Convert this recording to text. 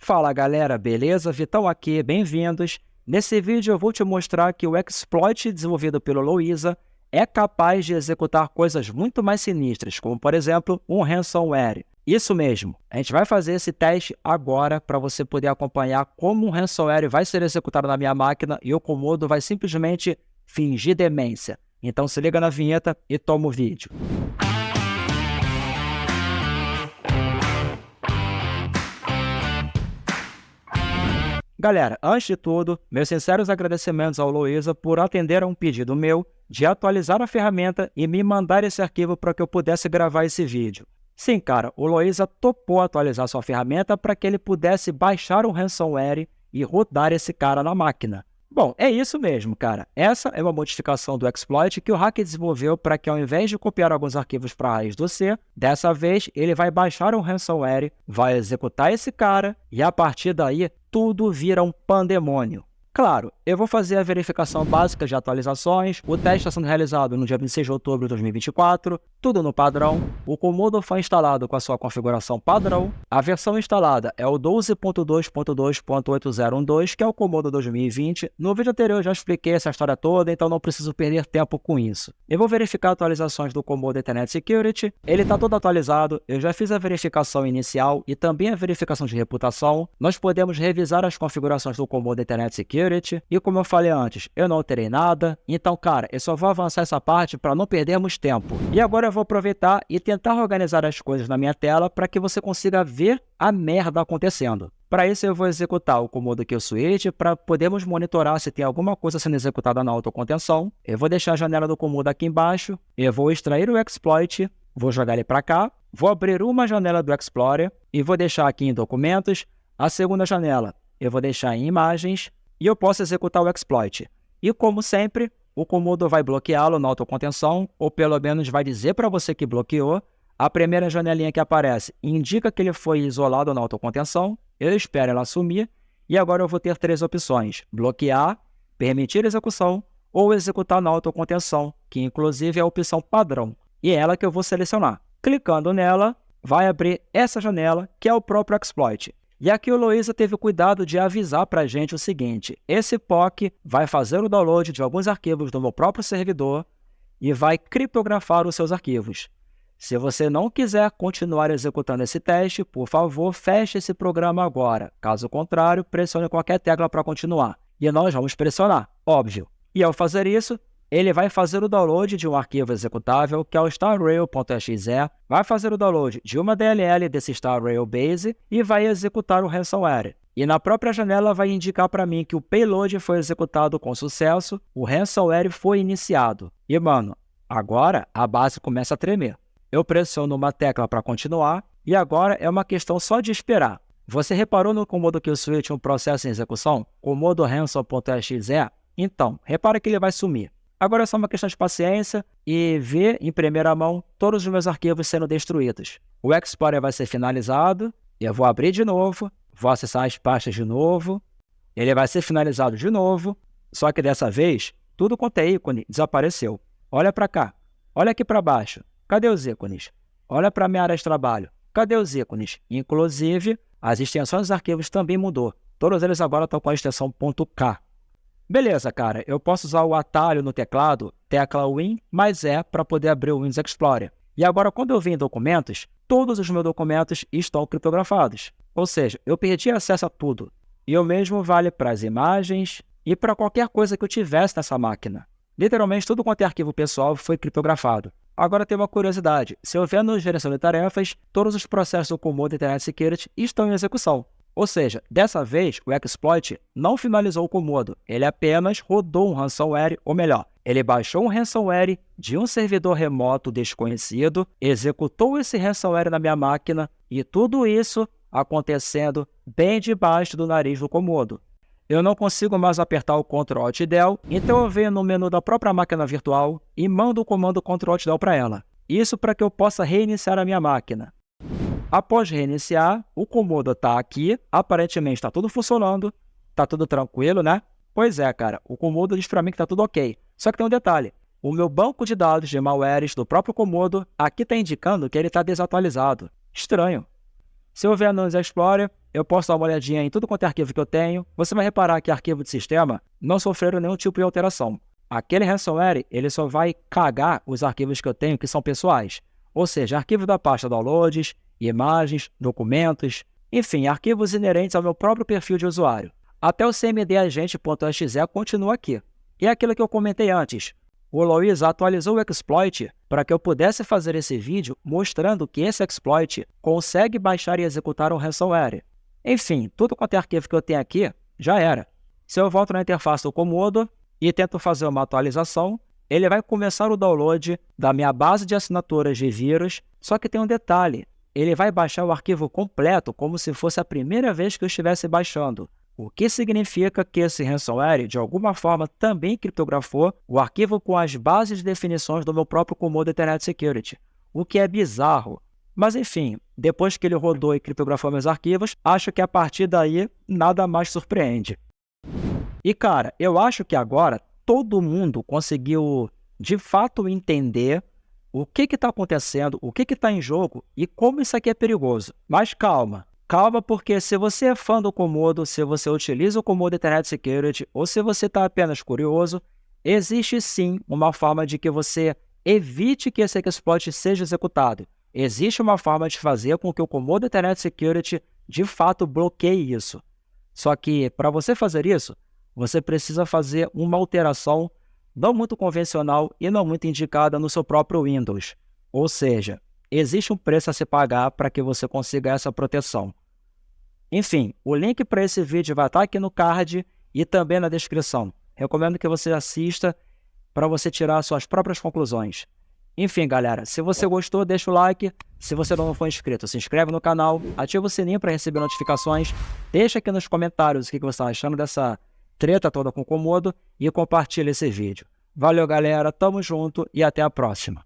Fala galera, beleza? Vitão aqui, bem-vindos. Nesse vídeo eu vou te mostrar que o exploit desenvolvido pelo Loiza é capaz de executar coisas muito mais sinistras, como por exemplo um ransomware. Isso mesmo, a gente vai fazer esse teste agora para você poder acompanhar como um ransomware vai ser executado na minha máquina e o Comodo vai simplesmente fingir demência. Então se liga na vinheta e toma o vídeo. Galera, antes de tudo, meus sinceros agradecimentos ao Loiza por atender a um pedido meu de atualizar a ferramenta e me mandar esse arquivo para que eu pudesse gravar esse vídeo. Sim, cara, o Loiza topou atualizar sua ferramenta para que ele pudesse baixar um ransomware e rodar esse cara na máquina. Bom, é isso mesmo, cara. Essa é uma modificação do exploit que o hacker desenvolveu para que, ao invés de copiar alguns arquivos para a raiz do C, dessa vez ele vai baixar um ransomware, vai executar esse cara e, a partir daí, tudo vira um pandemônio. Claro, eu vou fazer a verificação básica de atualizações, o teste está sendo realizado no dia 26 de outubro de 2024, tudo no padrão, o Comodo foi instalado com a sua configuração padrão, a versão instalada é o 12.2.2.8012, que é o Comodo 2020, no vídeo anterior eu já expliquei essa história toda, então não preciso perder tempo com isso. Eu vou verificar atualizações do Comodo Internet Security, ele está todo atualizado, eu já fiz a verificação inicial e também a verificação de reputação, nós podemos revisar as configurações do Comodo Internet Security, e como eu falei antes, eu não alterei nada, então cara, eu só vou avançar essa parte para não perdermos tempo. E agora eu vou aproveitar e tentar organizar as coisas na minha tela para que você consiga ver a merda acontecendo. Para isso eu vou executar o Comodo Kill Switch para podermos monitorar se tem alguma coisa sendo executada na autocontenção. Eu vou deixar a janela do Comodo aqui embaixo, eu vou extrair o exploit, vou jogar ele para cá, vou abrir uma janela do Explorer e vou deixar aqui em documentos, a segunda janela eu vou deixar em imagens, e eu posso executar o exploit. E como sempre, o Comodo vai bloqueá-lo na autocontenção, ou pelo menos vai dizer para você que bloqueou. A primeira janelinha que aparece indica que ele foi isolado na autocontenção, eu espero ela sumir, e agora eu vou ter três opções: bloquear, permitir execução, ou executar na autocontenção, que inclusive é a opção padrão, e é ela que eu vou selecionar. Clicando nela, vai abrir essa janela, que é o próprio exploit. E aqui o Loiza teve o cuidado de avisar para a gente o seguinte: esse POC vai fazer o download de alguns arquivos do meu próprio servidor e vai criptografar os seus arquivos. Se você não quiser continuar executando esse teste, por favor, feche esse programa agora. Caso contrário, pressione qualquer tecla para continuar. E nós vamos pressionar, óbvio. E ao fazer isso, ele vai fazer o download de um arquivo executável, que é o starrail.exe, vai fazer o download de uma DLL desse starrail base e vai executar o ransomware. E na própria janela vai indicar para mim que o payload foi executado com sucesso, o ransomware foi iniciado. E mano, agora a base começa a tremer. Eu pressiono uma tecla para continuar e agora é uma questão só de esperar. Você reparou no Comodo Kill Switch um processo em execução? Comodo ransom.exe? Então, repara que ele vai sumir. Agora é só uma questão de paciência e ver em primeira mão todos os meus arquivos sendo destruídos. O Explorer vai ser finalizado, eu vou abrir de novo, vou acessar as pastas de novo, ele vai ser finalizado de novo, só que dessa vez, tudo quanto é ícone desapareceu. Olha para cá, olha aqui para baixo, cadê os ícones? Olha para a minha área de trabalho, cadê os ícones? Inclusive, as extensões dos arquivos também mudou, todos eles agora estão com a extensão .k. Beleza, cara, eu posso usar o atalho no teclado, tecla Win, mais E para poder abrir o Windows Explorer. E agora, quando eu vim em documentos, todos os meus documentos estão criptografados. Ou seja, eu perdi acesso a tudo. E o mesmo vale para as imagens e para qualquer coisa que eu tivesse nessa máquina. Literalmente, tudo quanto é arquivo pessoal foi criptografado. Agora tem uma curiosidade, se eu ver no gerenciador de tarefas, todos os processos do Comodo Internet Security estão em execução. Ou seja, dessa vez o exploit não finalizou o Comodo, ele apenas rodou um ransomware, ou melhor, ele baixou um ransomware de um servidor remoto desconhecido, executou esse ransomware na minha máquina e tudo isso acontecendo bem debaixo do nariz do Comodo. Eu não consigo mais apertar o Ctrl Alt Del, então eu venho no menu da própria máquina virtual e mando o comando Ctrl Alt Del para ela. Isso para que eu possa reiniciar a minha máquina. Após reiniciar, o Comodo está aqui, aparentemente está tudo funcionando, está tudo tranquilo, né? Pois é, cara, o Comodo diz para mim que está tudo ok. Só que tem um detalhe, o meu banco de dados de malwares do próprio Comodo aqui está indicando que ele está desatualizado. Estranho. Se eu vier no Explorer, eu posso dar uma olhadinha em tudo quanto é arquivo que eu tenho. Você vai reparar que arquivo de sistema não sofreram nenhum tipo de alteração. Aquele ransomware, ele só vai cagar os arquivos que eu tenho que são pessoais. Ou seja, arquivo da pasta downloads, imagens, documentos, enfim, arquivos inerentes ao meu próprio perfil de usuário. Até o cmdagente.exe continua aqui. E é aquilo que eu comentei antes. O Luiz atualizou o exploit para que eu pudesse fazer esse vídeo mostrando que esse exploit consegue baixar e executar um ransomware. Enfim, tudo quanto é arquivo que eu tenho aqui, já era. Se eu volto na interface do Comodo e tento fazer uma atualização, ele vai começar o download da minha base de assinaturas de vírus, só que tem um detalhe. Ele vai baixar o arquivo completo como se fosse a primeira vez que eu estivesse baixando. O que significa que esse ransomware, de alguma forma, também criptografou o arquivo com as bases de definições do meu próprio Comodo Internet Security, o que é bizarro. Mas enfim, depois que ele rodou e criptografou meus arquivos, acho que a partir daí nada mais surpreende. E cara, eu acho que agora todo mundo conseguiu de fato entender o que está acontecendo, o que está em jogo e como isso aqui é perigoso. Mas calma. Calma, porque se você é fã do Comodo, se você utiliza o Comodo Internet Security ou se você está apenas curioso, existe sim uma forma de que você evite que esse exploit seja executado. Existe uma forma de fazer com que o Comodo Internet Security de fato bloqueie isso. Só que para você fazer isso, você precisa fazer uma alteração não muito convencional e não muito indicada no seu próprio Windows. Ou seja, existe um preço a se pagar para que você consiga essa proteção. Enfim, o link para esse vídeo vai estar aqui no card e também na descrição. Recomendo que você assista para você tirar suas próprias conclusões. Enfim, galera, se você gostou, deixa o like. Se você não for inscrito, se inscreve no canal, ativa o sininho para receber notificações. Deixa aqui nos comentários o que você está achando dessa treta toda com o Comodo e compartilha esse vídeo. Valeu, galera, tamo junto e até a próxima.